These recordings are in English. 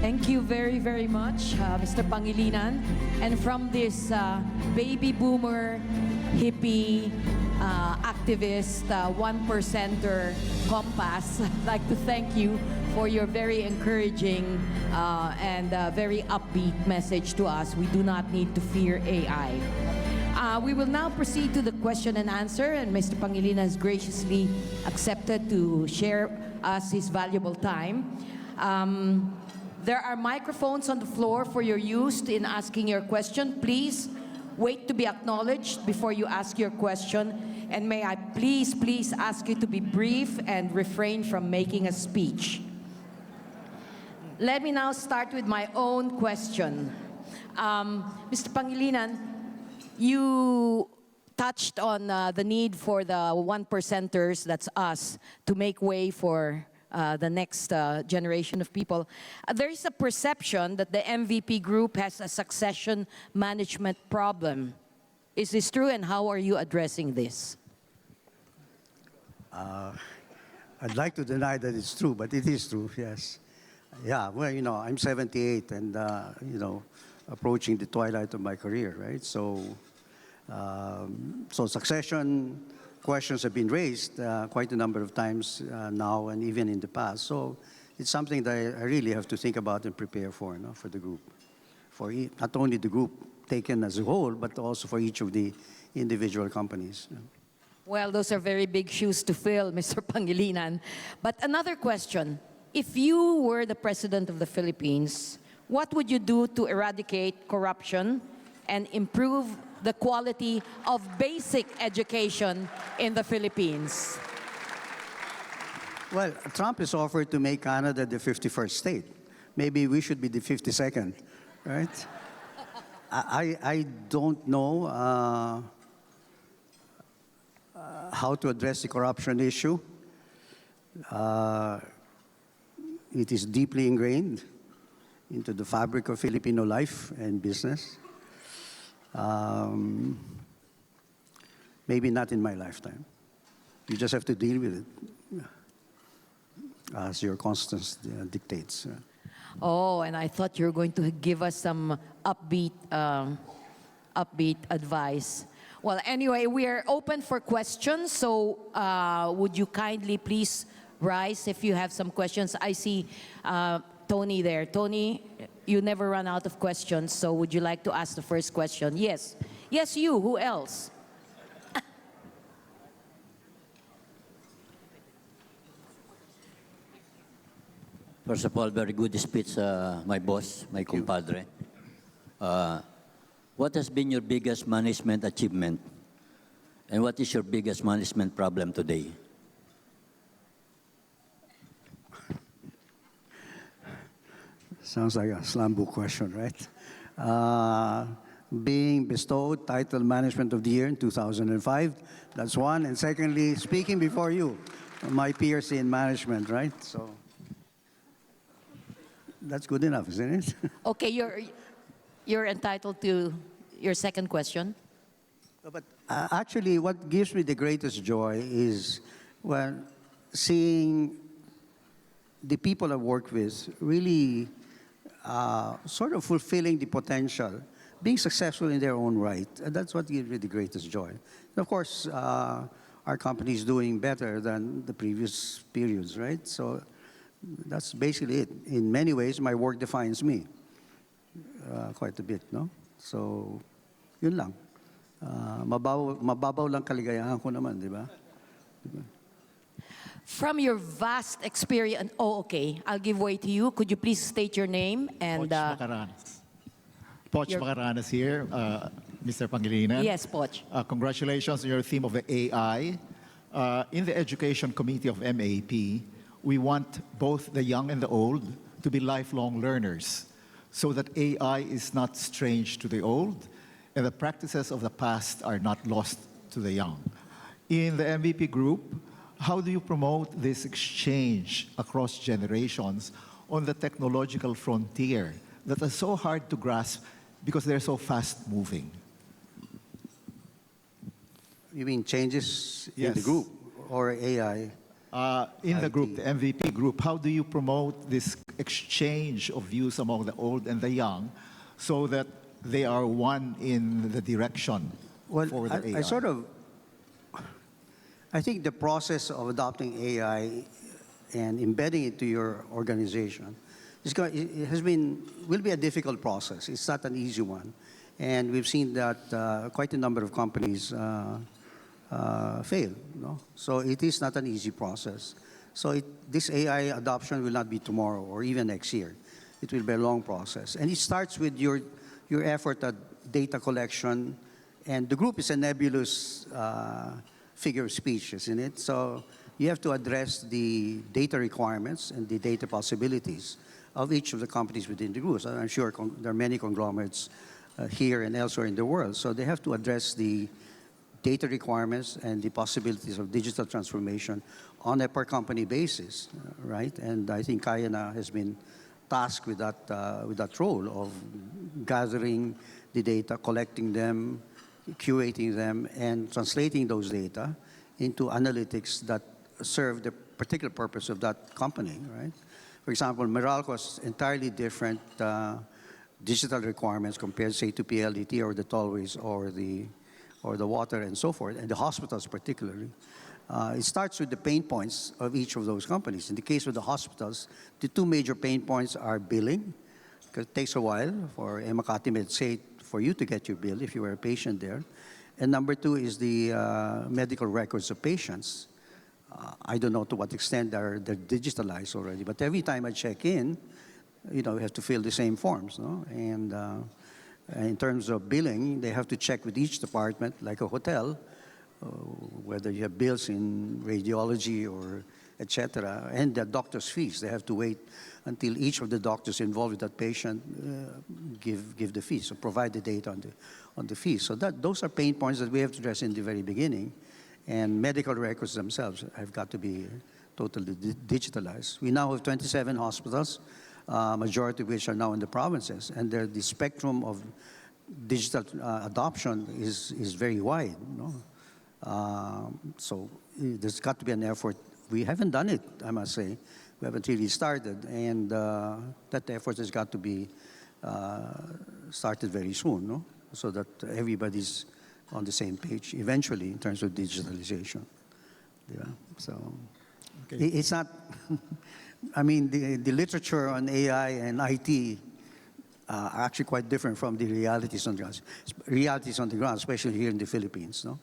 Thank you very, very much, Mr. Pangilinan. And from this baby boomer, hippie, activist, one-percenter compass, I'd like to thank you for your very encouraging and very upbeat message to us. We do not need to fear AI. We will now proceed to the question and answer, and Mr. Pangilinan has graciously accepted to share us his valuable time. There are microphones on the floor for your use in asking your question. Please wait to be acknowledged before you ask your question. And may I please ask you to be brief and refrain from making a speech. Let me now start with my own question. Mr. Pangilinan, you touched on the need for the one-percenters, that's us, to make way for the next generation of people. There is a perception that the MVP group has a succession management problem. Is this true, and how are you addressing this? I'd like to deny that it's true, but it is true, yes. Yeah, well, you know, I'm 78 and, you know, approaching the twilight of my career, right? So succession questions have been raised quite a number of times now and even in the past. So it's something that I really have to think about and prepare for, no, for the group. For not only the group taken as a whole, but also for each of the individual companies. Well, those are very big shoes to fill, Mr. Pangilinan. But another question. If you were the President of the Philippines, what would you do to eradicate corruption and improve the quality of basic education in the Philippines? Well, Trump has offered to make Canada the 51st state. Maybe we should be the 52nd, right? I don't know how to address the corruption issue. It is deeply ingrained into the fabric of Filipino life and business. Maybe not in my lifetime. You just have to deal with it as your constance dictates. Oh, and I thought you were going to give us some upbeat advice. Well, anyway, we are open for questions, so would you kindly please rise if you have some questions? I see Tony there. Tony, you never run out of questions, so would you like to ask the first question? Yes. Yes, you. Who else? First of all, very good speech, my boss, my compadre. What has been your biggest management achievement? And what is your biggest management problem today? Sounds like a slam book question, right? Being bestowed title Management of the Year in 2005, that's one. And secondly, speaking before you, my peers in management, right? So that's good enough, isn't it? Okay, you're entitled to your second question. But actually, what gives me the greatest joy is when seeing the people I work with really sort of fulfilling the potential, being successful in their own right. And that's what gives me the greatest joy. And of course, our company is doing better than the previous periods, right? So that's basically it. In many ways, my work defines me quite a bit, no? So, yun lang. Mababaw lang kaligayahan ko naman, di ba? From your vast experience, oh, okay, I'll give way to you. Could you please state your name and... Poch Macaranas. Poch Macaranas here, Mr. Pangilinan. Yes, Poch. Congratulations on your theme of the AI. In the Education Committee of MAP, we want both the young and the old to be lifelong learners so that AI is not strange to the old and the practices of the past are not lost to the young. In the MVP group, how do you promote this exchange across generations on the technological frontier that is so hard to grasp because they're so fast-moving? You mean changes in the Yes. group or AI? In the IT. group, the MVP group, how do you promote this exchange of views among the old and the young so that they are one in the direction Well, for the AI. I think the process of adopting AI and embedding it to your organization will be a difficult process. It's not an easy one. And we've seen that quite a number of companies fail. No? So it is not an easy process. So this AI adoption will not be tomorrow or even next year. It will be a long process. And it starts with your effort at data collection. And the group is a nebulous figure of speech, isn't it? So you have to address the data requirements and the data possibilities of each of the companies within the group. So I'm sure there are many conglomerates here and elsewhere in the world. So they have to address the data requirements and the possibilities of digital transformation on a per company basis, right? And I think Kayana has been tasked with that role of gathering the data, collecting them, curating them, and translating those data into analytics that serve the particular purpose of that company, right? For example, Meralco has entirely different digital requirements compared, say, to PLDT or the tollways or the water and so forth, and the hospitals particularly. It starts with the pain points of each of those companies. In the case of the hospitals, the two major pain points are billing, because it takes a while for Makati, say, for you to get your bill if you were a patient there. And number two is the medical records of patients. I don't know to what extent they're digitalized already, but every time I check in, we have to fill the same forms, no? And in terms of billing, they have to check with each department, like a hotel, whether you have bills in radiology or et cetera, and the doctor's fees. They have to wait until each of the doctors involved with that patient give the fees, so provide the data on the fees. So those are pain points that we have to address in the very beginning. And medical records themselves have got to be totally digitalized. We now have 27 hospitals, majority of which are now in the provinces, and the spectrum of digital adoption is very wide. So there's got to be an effort. We haven't done it, I must say. We haven't really started, and that effort has got to be started very soon, no? So that everybody's on the same page eventually in terms of digitalization. Yeah, so Okay. it's not, I mean, the literature on AI and IT are actually quite different from the realities on the ground. Realities on the ground, especially here in the Philippines, no?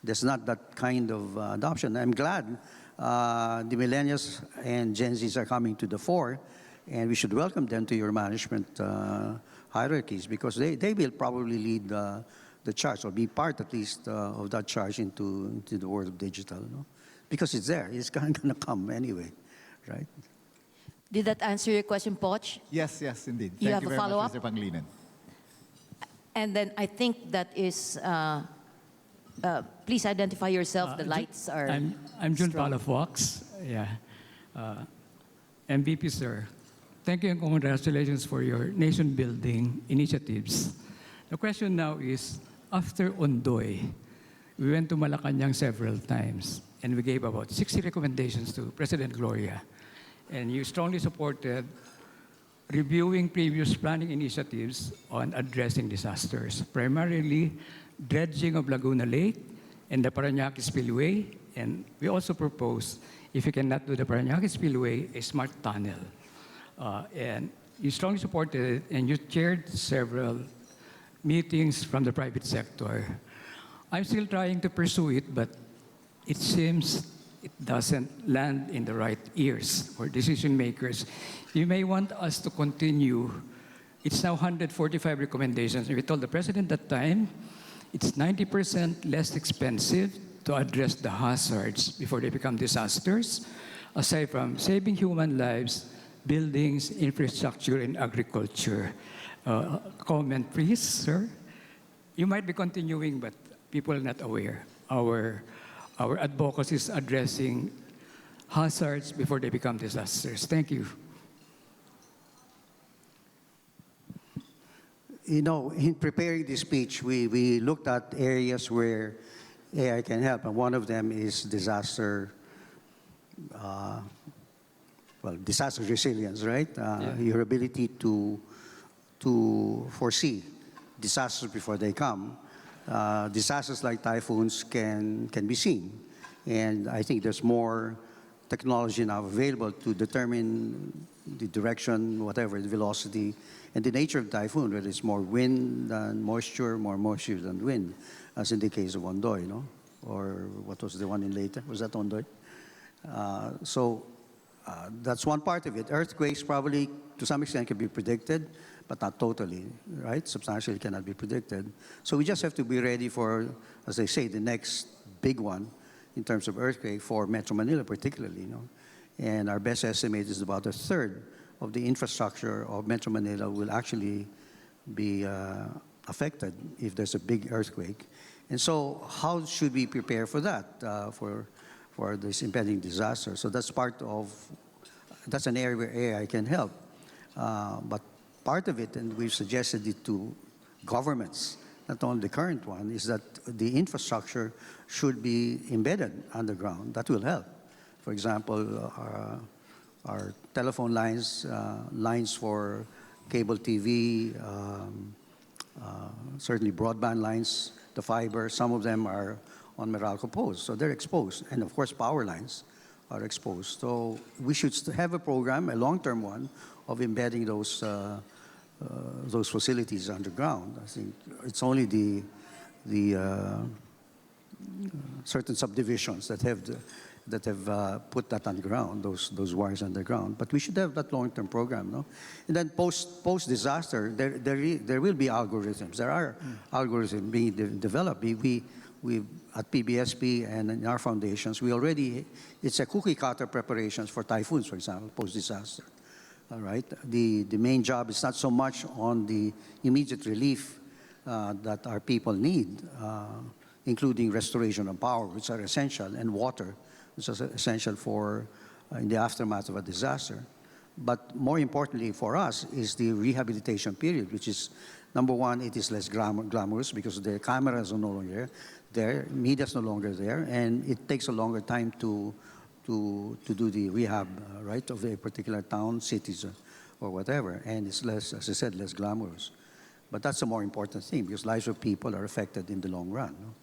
There's not that kind of adoption. I'm glad the millennials and Gen Zs are coming to the fore, and we should welcome them to your management hierarchies, because they will probably lead the charge, or be part at least of that charge into the world of digital, no? Because it's there. It's going to come anyway, right? Did that answer your question, Poch? Yes, indeed. You Thank have you a very follow-up? much, Mr. Pangilinan. And then I think that is, please identify yourself. The lights are I'm Jun strong. Palafox. Yeah. MVP, sir. Thank you and congratulations for your nation-building initiatives. The question now is, after Ondoy, we went to Malacanang several times, and we gave about 60 recommendations to President Gloria. And you strongly supported reviewing previous planning initiatives on addressing disasters, primarily dredging of Laguna Lake and the Parañaque Spillway. And we also proposed, if you cannot do the Parañaque Spillway, a smart tunnel. And you strongly supported it, and you chaired several meetings from the private sector. I'm still trying to pursue it, but it seems it doesn't land in the right ears for decision makers. You may want us to continue. It's now 145 recommendations. We told the president at the time it's 90% less expensive to address the hazards before they become disasters, aside from saving human lives, buildings, infrastructure, and agriculture. Comment, please, sir. You might be continuing, but people are not aware. Our advocacy is addressing hazards before they become disasters. Thank you. In preparing this speech, we looked at areas where AI can help, and one of them is disaster well, disaster resilience, right? Yeah. Your ability to foresee disasters before they come. Disasters like typhoons can be seen, and I think there's more technology now available to determine the direction, whatever, the velocity, and the nature of the typhoon, whether it's more wind than moisture, more moisture than wind, as in the case of Ondoy, no? Or what was the one in Leyte? Was that Ondoy? That's one part of it. Earthquakes probably, to some extent, can be predicted, but not totally, right? Substantially cannot be predicted. So we just have to be ready for, as they say, the next big one in terms of earthquake for Metro Manila particularly, you know. And our best estimate is about a third of the infrastructure of Metro Manila will actually be affected if there's a big earthquake. And so how should we prepare for that, for this impending disaster? So that's that's an area where AI can help. But part of it, and we've suggested it to governments, not only the current one, is that the infrastructure should be embedded underground. That will help. For example, our telephone lines, lines for cable TV, certainly broadband lines, the fiber, some of them are on Meralco poles, so they're exposed. And of course, power lines are exposed. So we should have a program, a long-term one, of embedding those facilities underground. I think it's only the certain subdivisions that have put that underground, those wires underground. But we should have that long-term program, no? And then post disaster, there will be algorithms. There are algorithms being developed. We at PBSP and in our foundations, it's a cookie cutter preparations for typhoons, for example, post disaster. All right. The main job is not so much on the immediate relief that our people need, including restoration of power, which are essential, and water, which is essential for in the aftermath of a disaster. But more importantly for us is the rehabilitation period, which is, number one, it is less glamorous because the cameras are no longer there, media's no longer there, and it takes a longer time to do the rehab, right, of a particular town, cities, or whatever. And it's less, as I said, less glamorous. But that's a more important thing because lives of people are affected in the long run. No?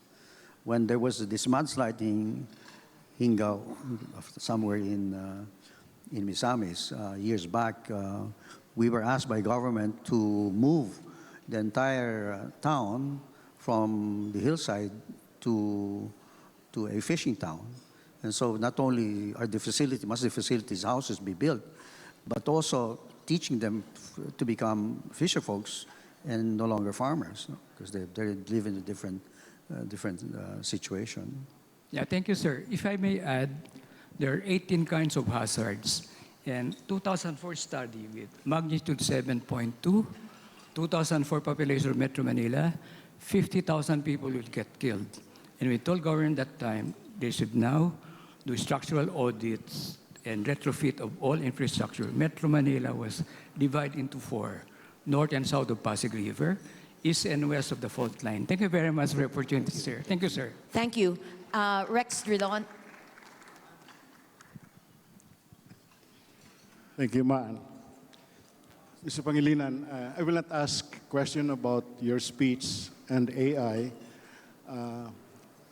When there was this mudslide in Hingao, somewhere in Misamis, years back, we were asked by government to move the entire town from the hillside to a fishing town. And so not only must the facilities, houses be built, but also teaching them to become fisher folks and no longer farmers, because they live in a different situation. Yeah, thank you, sir. If I may add, there are 18 kinds of hazards. And 2004 study with magnitude 7.2, 2004 population of Metro Manila, 50,000 people will get killed. And we told government that time they should now do structural audits and retrofit of all infrastructure. Metro Manila was divided into 4, north and south of Pasig River, east and west of the fault line. Thank you very much for the opportunity, sir. Thank you, sir. Thank you. Rex Drilon. Thank you, Maan. Mr. Pangilinan, I will not ask a question about your speech and AI.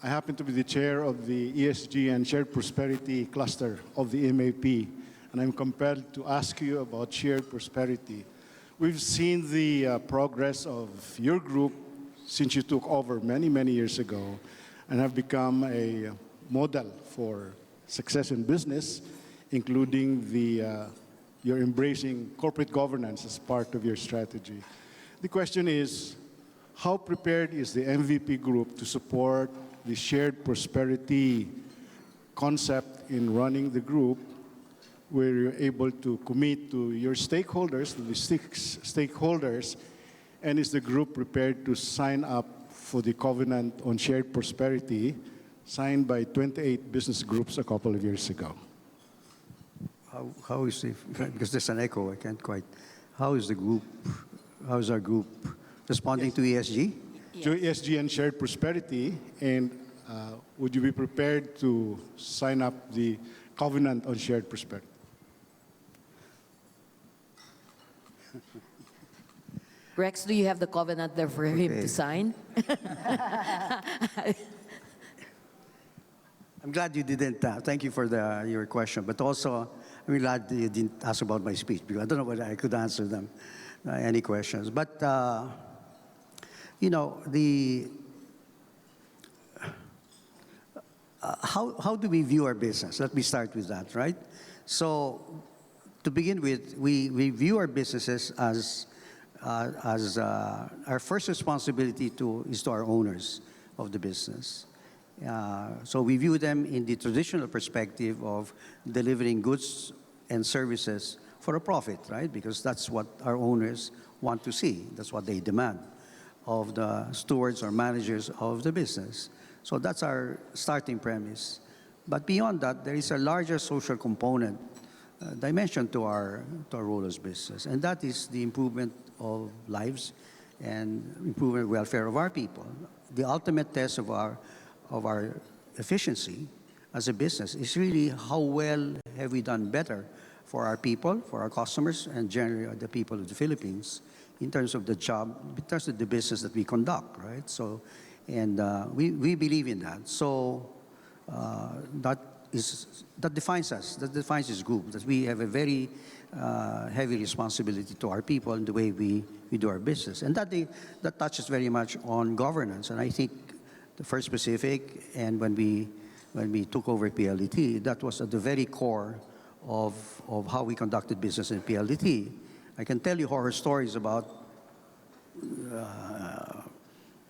I happen to be the chair of the ESG and Shared Prosperity cluster of the MAP, and I'm compelled to ask you about shared prosperity. We've seen the progress of your group since you took over many, many years ago and have become a model for success in business, including you're embracing corporate governance as part of your strategy. The question is, how prepared is the MVP group to support the shared prosperity concept in running the group, where you're able to commit to your stakeholders, to the stakeholders, and is the group prepared to sign up for the Covenant on Shared Prosperity signed by 28 business groups a couple of years ago? How is because there's an echo, I can't quite. How is our group responding to ESG? To ESG and shared prosperity, and would you be prepared to sign up the Covenant on Shared Prosperity? Rex, do you have the covenant there for him Okay. to sign? I'm glad you didn't. Thank you for your question, but also I'm glad you didn't ask about my speech because I don't know whether I could answer them any questions. But you know, how do we view our business? Let me start with that, right? So to begin with, we view our businesses as our first responsibility is to our owners of the business. So we view them in the traditional perspective of delivering goods and services for a profit, right? Because that's what our owners want to see. That's what they demand of the stewards or managers of the business. So that's our starting premise. But beyond that, there is a larger social component dimension to our role as business, and that is the improvement of lives and improvement welfare of our people. The ultimate test of our efficiency as a business is really how well have we done better for our people, for our customers, and generally the people of the Philippines in terms of the job, in terms of the business that we conduct, right? So, and we believe in that. So that defines us. That defines this group. That we have a very heavy responsibility to our people in the way we do our business, and that touches very much on governance. And I think the First Pacific, and when we took over PLDT, that was at the very core of how we conducted business in PLDT. I can tell you horror stories about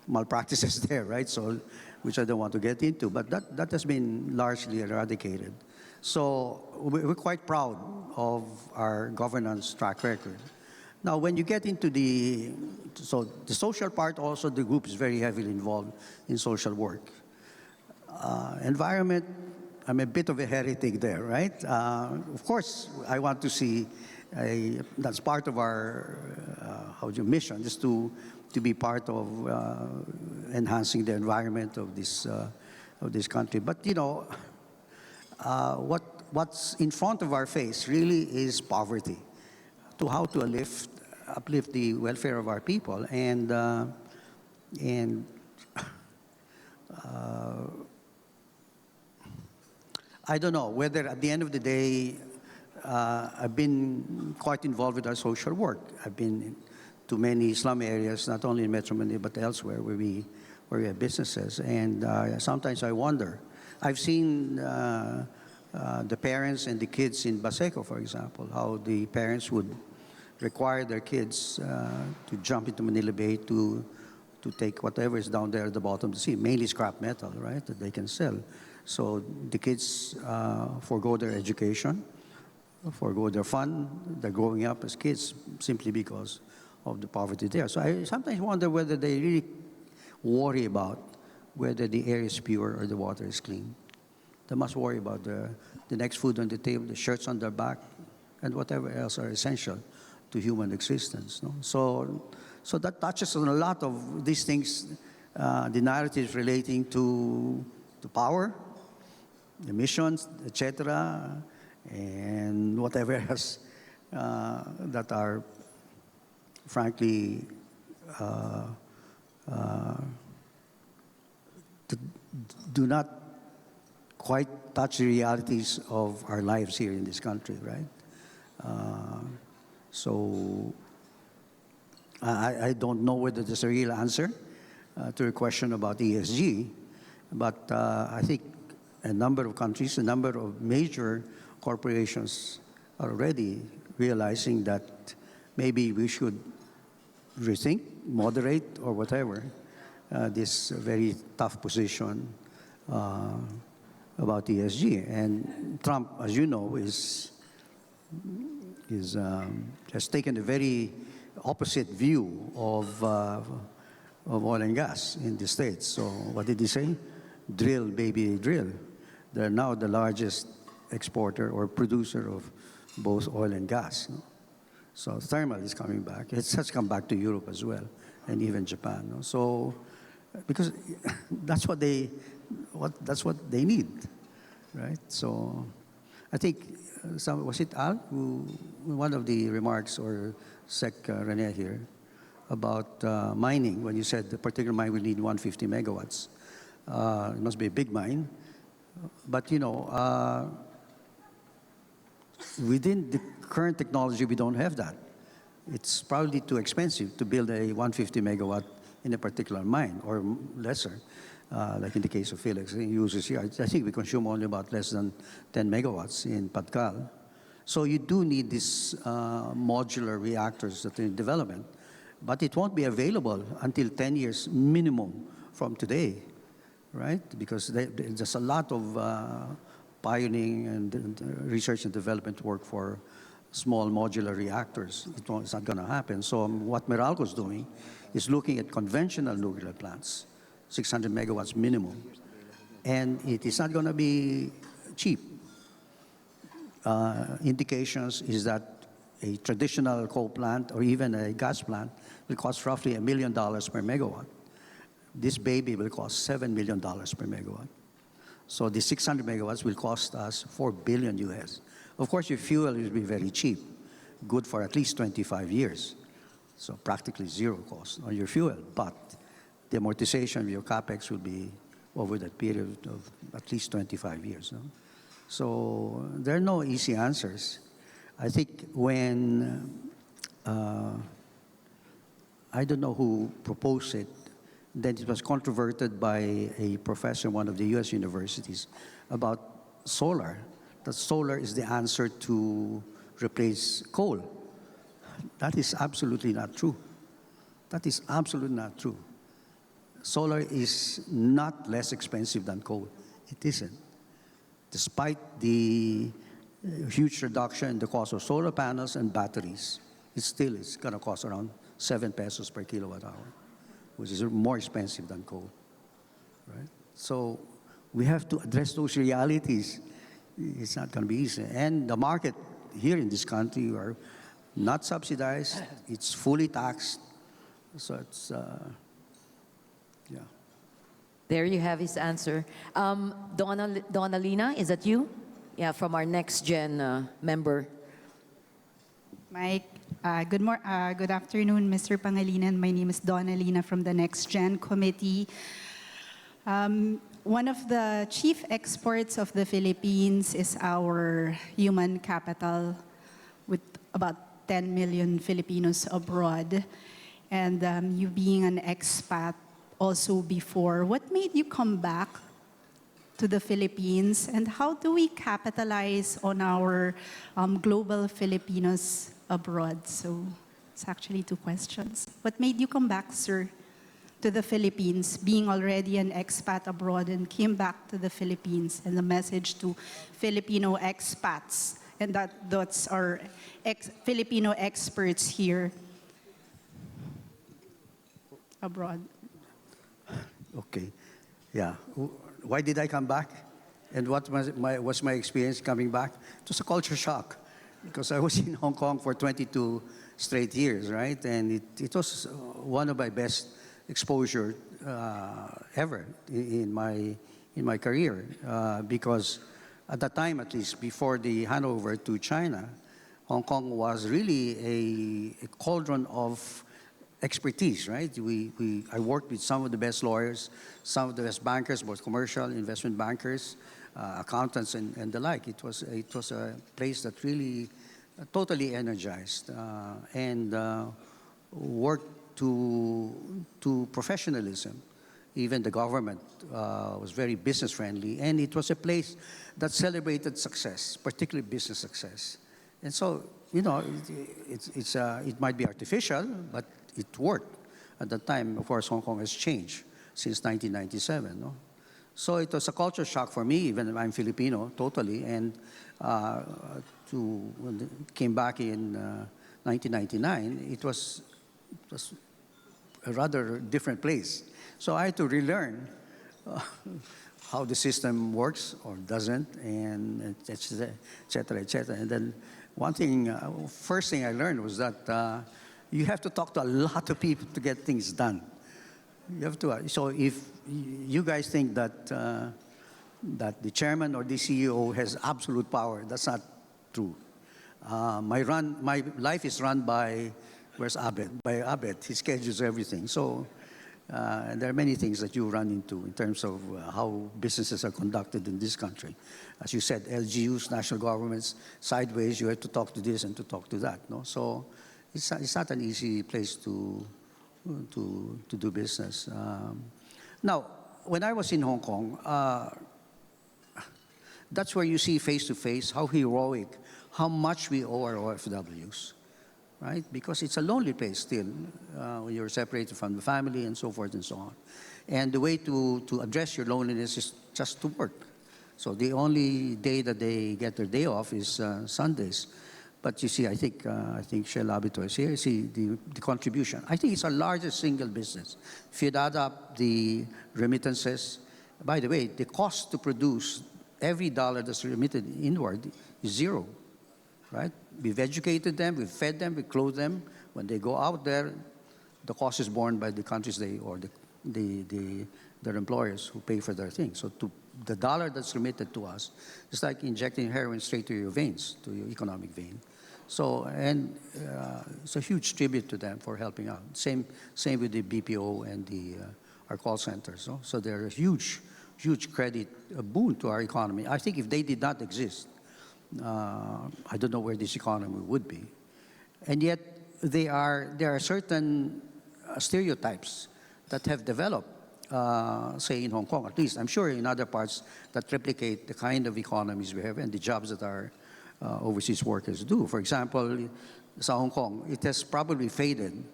malpractices there, right? So, which I don't want to get into, but that has been largely eradicated. So we're quite proud of our governance track record. Now, when you get into the social part, also the group is very heavily involved in social work. Environment, I'm a bit of a heretic there, right? Of course, I want to see that's part of our mission, is to be part of enhancing the environment of this country. But you know, what's in front of our face really is poverty. To how to uplift the welfare of our people, and I don't know whether at the end of the day, I've been quite involved with our social work. I've been to many slum areas, not only in Metro Manila but elsewhere where we have businesses, and sometimes I wonder. I've seen the parents and the kids in Baseco, for example, how the parents would require their kids to jump into Manila Bay to take whatever is down there at the bottom of the sea, mainly scrap metal, right, that they can sell. So the kids forego their education, forego their fun, they're growing up as kids simply because of the poverty there. So I sometimes wonder whether they really worry about whether the air is pure or the water is clean. They must worry about the next food on the table, the shirts on their back, and whatever else are essential to human existence. No? So that touches on a lot of these things, the narratives relating to power, emissions, etc., and whatever else that are, frankly, do not quite touch the realities of our lives here in this country, right? So I don't know whether there's a real answer to your question about ESG, but I think a number of countries, a number of major corporations are already realizing that maybe we should rethink, moderate, or whatever this very tough position about ESG. And Trump, as you know, has taken a very opposite view of oil and gas in the States. So what did he say? Drill, baby, drill. They're now the largest exporter or producer of both oil and gas. No? So thermal is coming back. It has come back to Europe as well, and even Japan. No? So because that's what they need, right? So I think was it Al who, one of the remarks, or Sec Rene here, mining when you said the particular mine will need 150 megawatts. It must be a big mine. But, within the current technology, we don't have that. It's probably too expensive to build a 150 megawatt in a particular mine, or lesser, like in the case of Felix. He uses here. I think we consume only about less than 10 megawatts in Patcal. So you do need these modular reactors that are in development, but it won't be available until 10 years minimum from today, right? Because there's a lot of pioneering and research and development work for small modular reactors. It's not going to happen. So what Meralco's doing is looking at conventional nuclear plants, 600 megawatts minimum. And it is not going to be cheap. Indications is that a traditional coal plant or even a gas plant will cost roughly $1 million per megawatt. This baby will cost $7 million per megawatt. So the 600 megawatts will cost us $4 billion US. Of course, your fuel will be very cheap, good for at least 25 years. So practically zero cost on your fuel. But the amortization of your capex will be over that period of at least 25 years. No? So there are no easy answers. I think when, I don't know who proposed it, then it was controverted by a professor in one of the US universities about solar, that solar is the answer to replace coal. That is absolutely not true. That is absolutely not true. Solar is not less expensive than coal. It isn't. Despite the huge reduction in the cost of solar panels and batteries, it's going to cost around 7 pesos per kilowatt hour, which is more expensive than coal, right? So we have to address those realities. It's not going to be easy. And the market here in this country are not subsidized. It's fully taxed. So it's, yeah. There you have his answer. Donalina, is that you? Yeah, from our next gen member. Mike, good afternoon, Mr. Pangilinan. My name is Donalina from the Next Gen Committee. One of the chief exports of the Philippines is our human capital, with about 10 million Filipinos abroad. And you being an expat also before, what made you come back to the Philippines, and how do we capitalize on our global Filipinos abroad? So it's actually two questions. What made you come back, sir, to the Philippines, being already an expat abroad, and came back to the Philippines, and the message to Filipino expats, and that's our Filipino experts here abroad? Okay, yeah. Why did I come back? And what was my experience coming back? It was a culture shock, because I was in Hong Kong for 22 straight years, right? And it was one of my best exposure ever in my career, because at that time, at least before the handover to China, Hong Kong was really a cauldron of expertise, right? I worked with some of the best lawyers, some of the best bankers, both commercial, investment bankers, accountants, and the like. It was a place that really totally energized and worked to professionalism. Even the government was very business friendly, and it was a place that celebrated success, particularly business success. And so, it might be artificial, but it worked. At that time, of course, Hong Kong has changed since 1997. No? So it was a culture shock for me, even if I'm Filipino, totally. And when I came back in 1999, it was a rather different place. So I had to relearn how the system works or doesn't, and et cetera, et cetera. And then first thing I learned was that you have to talk to a lot of people to get things done. You have to. So if you guys think that the chairman or the CEO has absolute power, that's not true. My life is run by Where's Abed? By Abed, he schedules everything. So and there are many things that you run into in terms of how businesses are conducted in this country. As you said, LGUs, national governments, sideways, you have to talk to this and to talk to that. No? So it's not an easy place to do business. Now, when I was in Hong Kong, that's where you see face-to-face how heroic, how much we owe our OFWs, right? Because it's a lonely place still when you're separated from the family and so forth and so on. And the way to address your loneliness is just to work. So the only day that they get their day off is Sundays. But you see, I think Shell Abito is here. See the contribution. I think it's our largest single business. If you add up the remittances, by the way, the cost to produce every dollar that's remitted inward is zero, right? We've educated them, we've fed them, we clothe them. When they go out there, the cost is borne by the countries or their employers who pay for their things. So the dollar that's remitted to us is like injecting heroin straight to your veins, to your economic vein. So, and it's a huge tribute to them for helping out. Same with the BPO and our call centers. No? So they're a huge credit, a boon to our economy. I think if they did not exist, I don't know where this economy would be. And yet, there are certain stereotypes that have developed, say in Hong Kong at least. I'm sure in other parts that replicate the kind of economies we have and the jobs that our overseas workers do. For example, sa Hong Kong, it has probably faded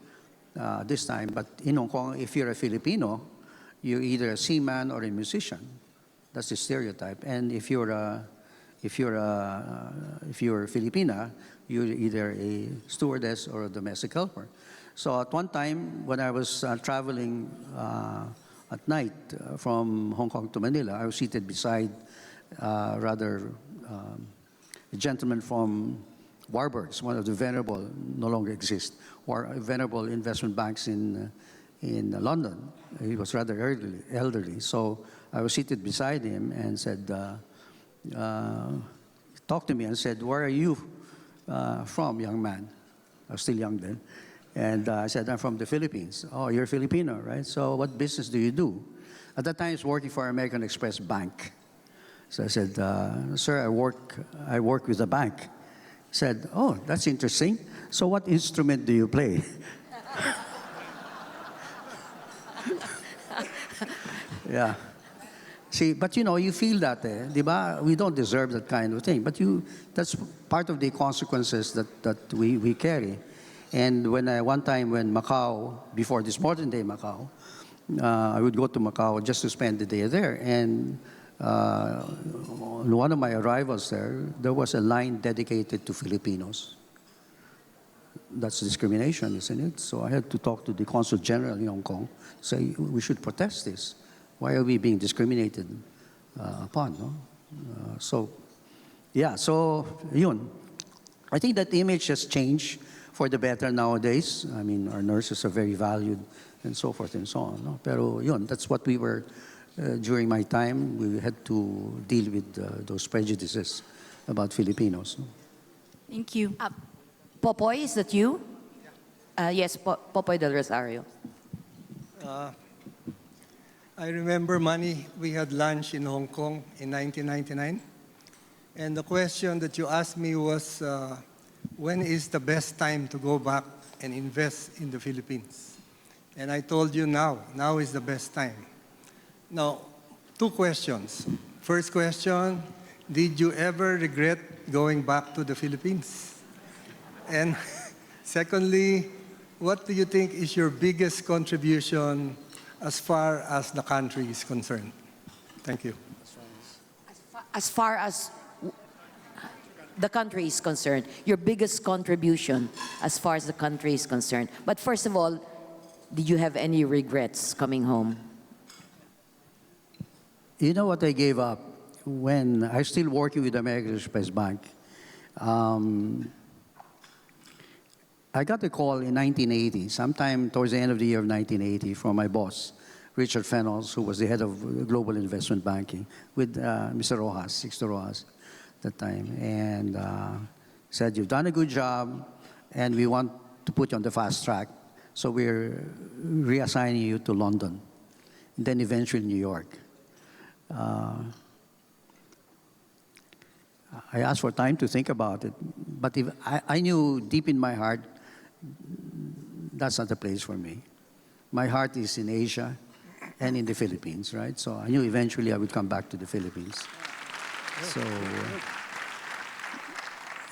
this time, but in Hong Kong, if you're a Filipino, you're either a seaman or a musician. That's the stereotype. And if you're Filipina, you're either a stewardess or a domestic helper. So at one time, when I was traveling at night from Hong Kong to Manila, I was seated beside a gentleman from Warburgs, one of the venerable, no longer exist, venerable investment banks in London. He was rather elderly. So I was seated beside him and said, talked to me and said, "Where are you from, young man?" I was still young then. And I said, "I'm from the Philippines." "Oh, you're Filipino, right? So what business do you do?" At that time, I was working for American Express Bank. So I said, "Sir, I work with the bank." He said, "Oh, that's interesting. So what instrument do you play?" Yeah. See, but you feel that, di ba? We don't deserve that kind of thing. But that's part of the consequences that we carry. And one time when Macau, before this modern day Macau, I would go to Macau just to spend the day there. And on one of my arrivals there was a line dedicated to Filipinos. That's discrimination, isn't it? So I had to talk to the Consul General in Hong Kong, say we should protest this. Why are we being discriminated upon? No? So yun. I think that image has changed for the better nowadays. I mean, our nurses are very valued and so forth and so on. No? Pero yun, that's what we were, during my time, we had to deal with those prejudices about Filipinos. No? Thank you. Popoy, is that you? Yes, Popoy del Rosario. I remember, Manny, we had lunch in Hong Kong in 1999. And the question that you asked me was, when is the best time to go back and invest in the Philippines? And I told you now. Now is the best time. Now, two questions. First question, did you ever regret going back to the Philippines? And secondly, what do you think is your biggest contribution as far as the country is concerned? Thank you. As far as the country is concerned, your biggest contribution as far as the country is concerned. But first of all, did you have any regrets coming home? You know what I gave up? When I was still working with American Express Bank, I got a call in 1980, sometime towards the end of the year of 1980, from my boss, Richard Fennels, who was the head of global investment banking, with Mr. Rojas, Sixto Rojas, at that time. And said, "You've done a good job, and we want to put you on the fast track. So we're reassigning you to London, and then eventually New York. I asked for time to think about it, but if I knew deep in my heart that's not the place for me. My heart is in Asia and in the Philippines, right? So I knew eventually I would come back to the Philippines. So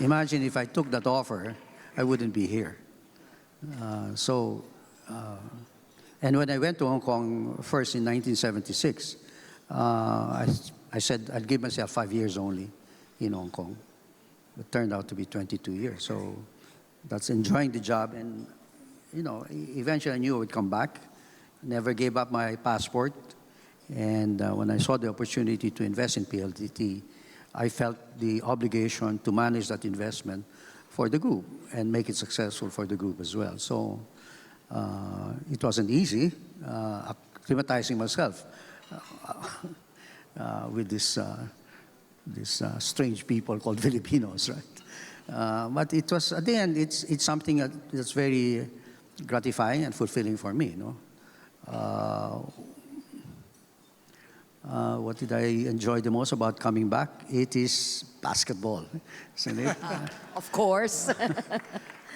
imagine if I took that offer, I wouldn't be here. And when I went to Hong Kong first in 1976, I said I'd give myself 5 years only in Hong Kong. It turned out to be 22 years. So that's enjoying the job. And, eventually I knew I would come back. Never gave up my passport. And when I saw the opportunity to invest in PLDT, I felt the obligation to manage that investment for the group and make it successful for the group as well. So it wasn't easy acclimatizing myself with this strange people called Filipinos, right? But it was, at the end, it's something that's very gratifying and fulfilling for me, what did I enjoy the most about coming back? It is basketball, isn't it? Of course.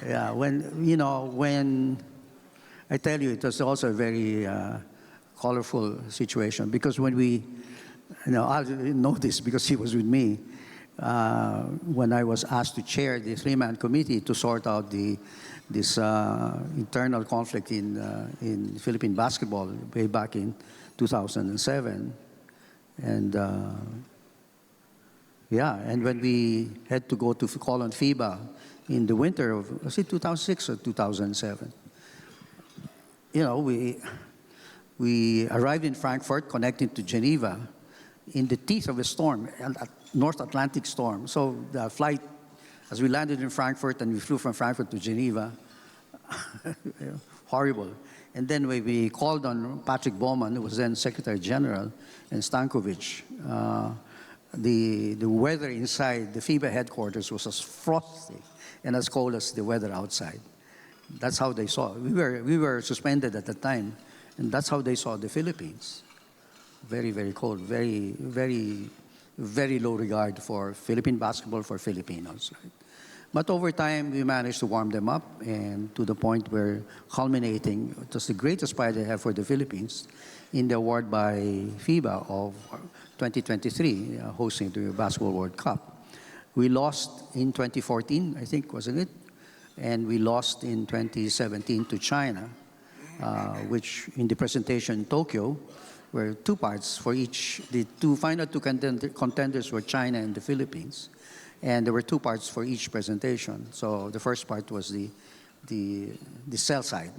Yeah, when I tell you, it was also a very colorful situation because when we, I didn't know this because he was with me, when I was asked to chair the three-man committee to sort out this internal conflict in Philippine basketball way back in 2007. And and when we had to go to call on FIBA in the winter of, was it 2006 or 2007? We arrived in Frankfurt, connecting to Geneva, in the teeth of a storm, a North Atlantic storm. So the flight, as we landed in Frankfurt and we flew from Frankfurt to Geneva, horrible. And then we called on Patrick Bowman, who was then Secretary General, and Stankovic. The weather inside the FIBA headquarters was as frosty and as cold as the weather outside. That's how they saw it. We were suspended at the time, and that's how they saw the Philippines. Very, very cold, very, very, very low regard for Philippine basketball, for Filipinos. Right? But over time, we managed to warm them up, and to the point where culminating, it was the greatest pride I have for the Philippines in the award by FIBA of 2023, hosting the Basketball World Cup. We lost in 2014, I think, wasn't it? And we lost in 2017 to China, which in the presentation in Tokyo were two parts for each. The final two contenders were China and the Philippines. And there were two parts for each presentation. So the first part was the sell side.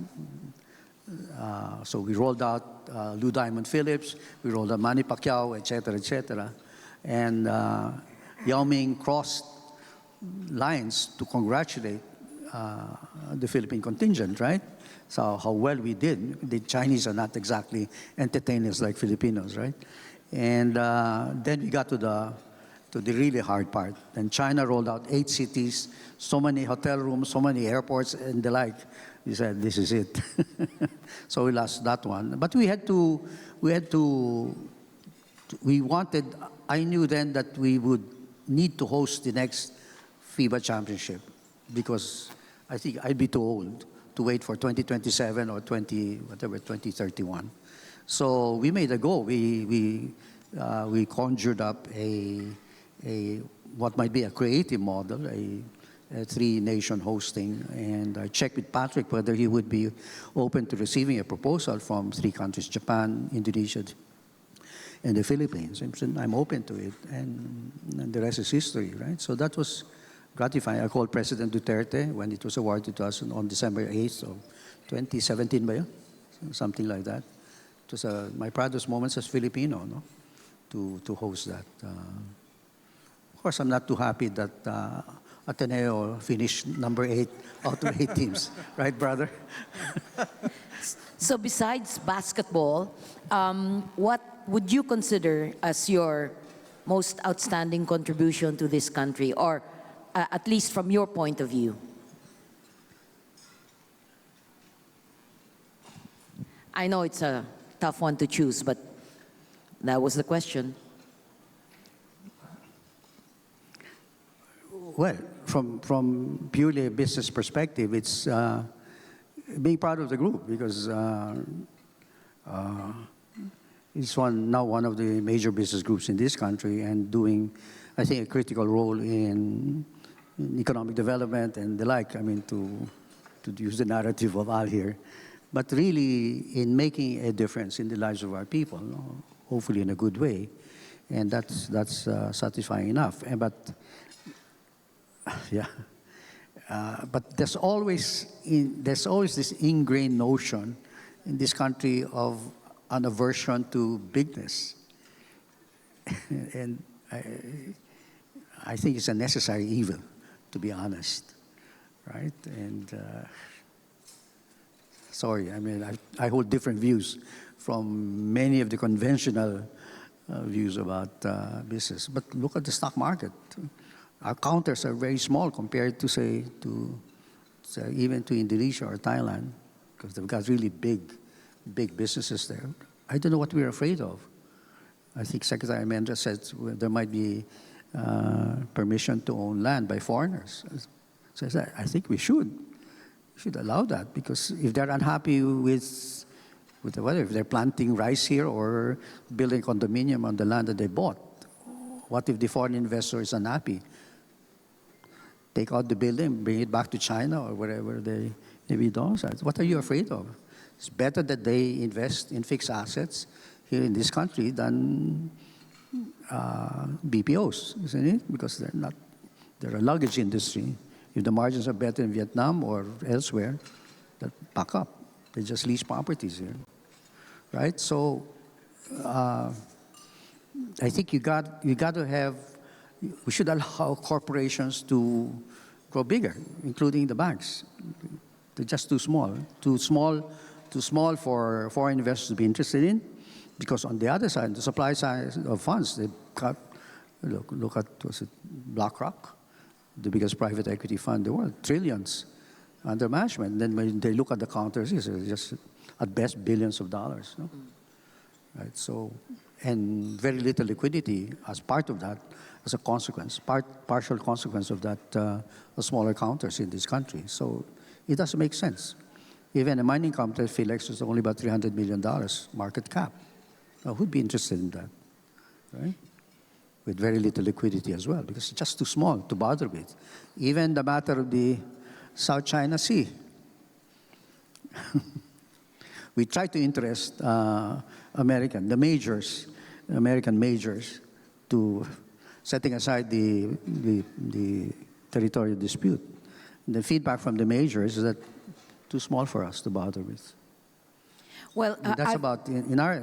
So we rolled out Lou Diamond Phillips, we rolled out Manny Pacquiao, et cetera, and Yao Ming crossed lines to congratulate the Philippine contingent, right? So how well we did. The Chinese are not exactly entertainers like Filipinos, right? And then we got to the really hard part. And China rolled out 8 cities, so many hotel rooms, so many airports, and the like. We said, this is it. So we lost that one. But I knew then that we would need to host the next FIBA championship because I think I'd be too old to wait for 2027 or 2031. So we made a goal. We conjured up what might be a creative model, a 3-nation hosting, and I checked with Patrick whether he would be open to receiving a proposal from 3 countries, Japan, Indonesia, and the Philippines. And said, I'm open to it, and the rest is history, right? So that was gratifying. I called President Duterte when it was awarded to us on December 8th of 2017, ba yun? Something like that. It was my proudest moments as Filipino, no? To host that. Of course, I'm not too happy that Ateneo finished number 8 out of 8 teams. Right, brother? So besides basketball, what would you consider as your most outstanding contribution to this country, or at least from your point of view? I know it's a tough one to choose, but that was the question. Well, from purely a business perspective, it's being part of the group because it's now one of the major business groups in this country and doing, I think, a critical role in economic development and the like. I mean, to use the narrative of Al here, but really in making a difference in the lives of our people, hopefully in a good way, and that's satisfying enough. But yeah, but there's always this ingrained notion in this country of an aversion to bigness, and I think it's a necessary evil, to be honest, right? And sorry, I mean, I hold different views from many of the conventional views about business. But look at the stock market. Our counters are very small compared to, say, even to Indonesia or Thailand, because they've got really big businesses there. I don't know what we're afraid of. I think Secretary Mendez said there might be permission to own land by foreigners. So I think we should allow that, because if they're unhappy with the weather, if they're planting rice here or building condominium on the land that they bought, what if the foreign investor is unhappy? Take out the building, bring it back to China or wherever they maybe domicile. What are you afraid of? It's better that they invest in fixed assets here in this country than BPOs, isn't it? Because they're a luggage industry. If the margins are better in Vietnam or elsewhere, they'll pack up. They just lease properties here, right? So I think we should allow corporations to grow bigger, including the banks. They're just too small for foreign investors to be interested in, because on the other side, the supply side of funds, they've got, look at, was it BlackRock, the biggest private equity fund in the world, trillions under management. And then when they look at the counters, it's just at best billions of dollars. No? Right? So, and very little liquidity as part of that, as a consequence, partial consequence of that, smaller counters in this country. So it doesn't make sense. Even a mining company, Philex, is only about $300 million market cap. Now, who'd be interested in that, right? With very little liquidity as well, because it's just too small to bother with. Even the matter of the South China Sea. We try to interest American majors, to setting aside the territorial dispute. The feedback from the majors is that too small for us to bother with. Well, that's about in our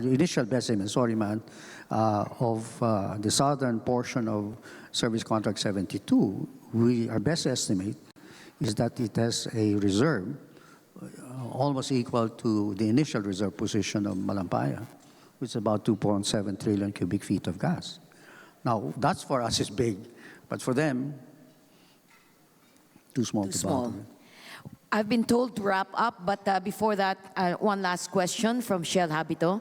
initial best estimate. Sorry, man, of the southern portion of Service Contract 72. Our best estimate is that it has a reserve almost equal to the initial reserve position of Malampaya, which is about 2.7 trillion cubic feet of gas. Now, that's for us is big, but for them, too small to bother with. I've been told to wrap up, but before that, one last question from Shell Habito.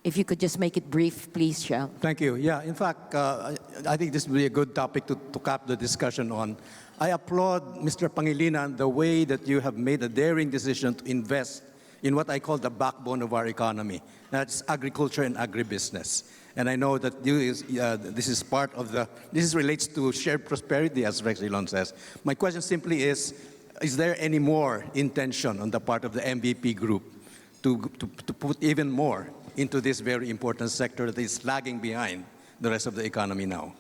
If you could just make it brief, please, Shell. Thank you. Yeah, in fact, I think this will be a good topic to cap the discussion on. I applaud Mr. Pangilinan the way that you have made a daring decision to invest in what I call the backbone of our economy. That's agriculture and agribusiness. And I know that this is part of this relates to shared prosperity, as Rex Dillon says. My question simply is there any more intention on the part of the MVP group to put even more into this very important sector that is lagging behind the rest of the economy now?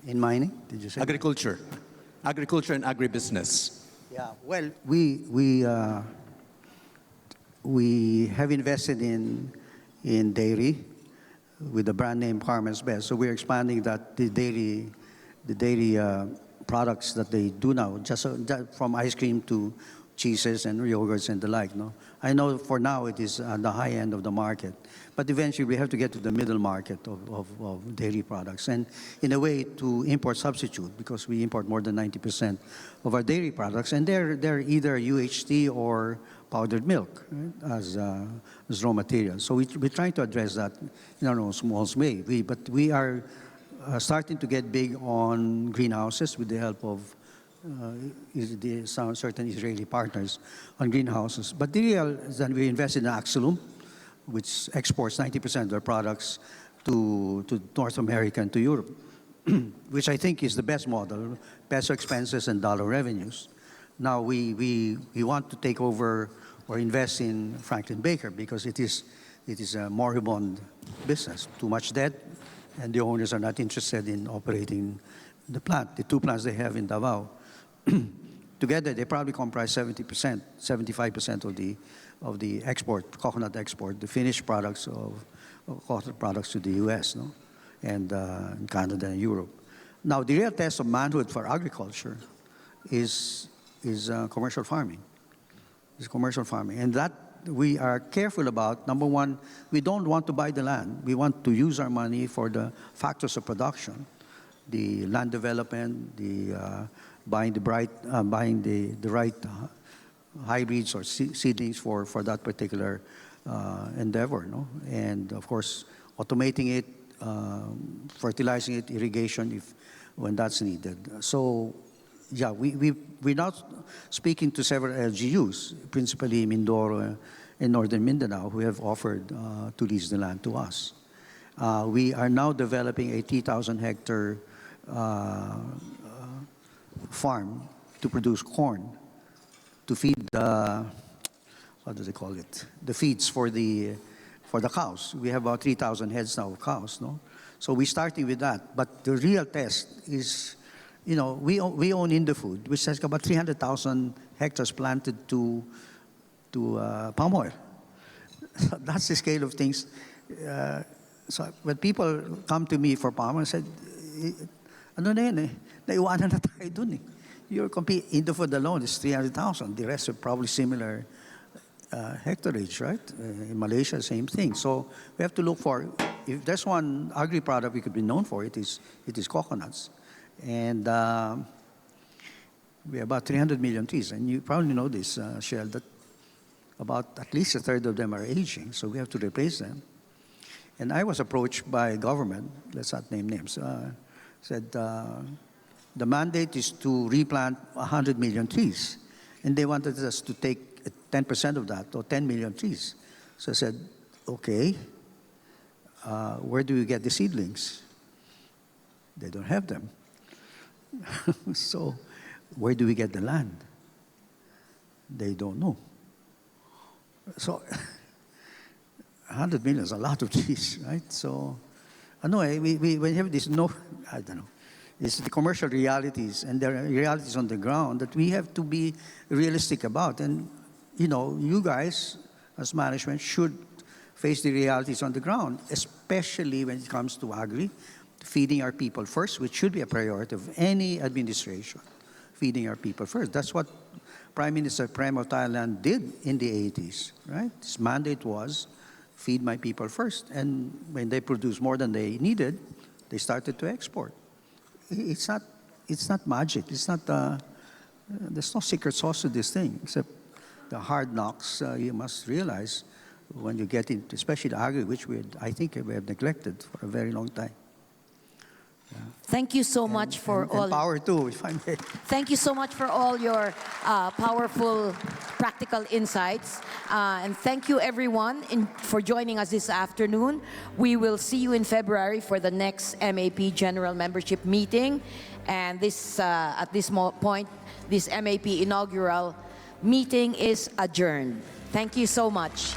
In mining, did you say? Agriculture and agribusiness. Yeah, well, we have invested in dairy with the brand name Carmen's Best. So we're expanding that the dairy products that they do now, just from ice cream to cheeses and yogurts and the like. No, I know for now it is at the high end of the market, but eventually we have to get to the middle market of dairy products, and in a way to import substitute, because we import more than 90% of our dairy products, and they're either UHT or powdered milk, right, as raw material. So we're trying to address that in our own small way. But we are starting to get big on greenhouses with the help of some certain Israeli partners on greenhouses. But the real is that we invested in Axelum, which exports 90% of their products to North America and to Europe, which I think is the best model, peso expenses and dollar revenues. Now we want to take over or invest in Franklin Baker because it is a moribund business, too much debt, and the owners are not interested in operating the plant, the two plants they have in Davao. Together, they probably comprise 70%, 75% of the export, coconut export, the finished products of coconut products to the U.S., no? And Canada and Europe. Now, the real test of manhood for agriculture is commercial farming. Is commercial farming, and that we are careful about. Number one, we don't want to buy the land. We want to use our money for the factors of production, the land development, the buying the right hybrids or seedlings for that particular endeavor, no? And of course, automating it, fertilizing it, irrigation when that's needed. So, yeah, we're now speaking to several LGUs, principally Mindoro and Northern Mindanao, who have offered to lease the land to us. We are now developing a 3,000-hectare farm to produce corn to feed the, what do they call it? The feeds for the cows. We have about 3,000 heads now of cows, no? So we're starting with that. But the real test is, you know, we own Indofood, which has about 300,000 hectares planted to palm oil. That's the scale of things. So when people come to me for palm oil, I said, ano na yun eh? Naiwanan na tayo dun eh. Your Indofood alone is 300,000. The rest are probably similar hectareage, right? In Malaysia, same thing. So we have to look for, if there's one agri-product we could be known for, it is coconuts. And we have about 300 million trees. And you probably know this, Shell, that about at least a third of them are aging. So we have to replace them. And I was approached by government, let's not name names, said the mandate is to replant 100 million trees. And they wanted us to take 10% of that, or 10 million trees. So I said, okay, where do we get the seedlings? They don't have them. So where do we get the land? They don't know. So 100 million is a lot of trees, right? So, anyway, we have this, I don't know. It's the commercial realities and the realities on the ground that we have to be realistic about. And, you know, you guys, as management, should face the realities on the ground, especially when it comes to agri, feeding our people first, which should be a priority of any administration, feeding our people first. That's what Prime Minister Prem of Thailand did in the 80s, right? His mandate was, feed my people first. And when they produced more than they needed, they started to export. It's not magic. It's not, there's no secret sauce to this thing, except the hard knocks you must realize when you get into, especially the agri, which I think we have neglected for a very long time. Yeah. Thank you so much for all. And power too, if I may. Thank you so much for all your powerful, practical insights. And thank you, everyone, for joining us this afternoon. We will see you in February for the next MAP General Membership Meeting. And this, at this point, this MAP Inaugural Meeting is adjourned. Thank you so much.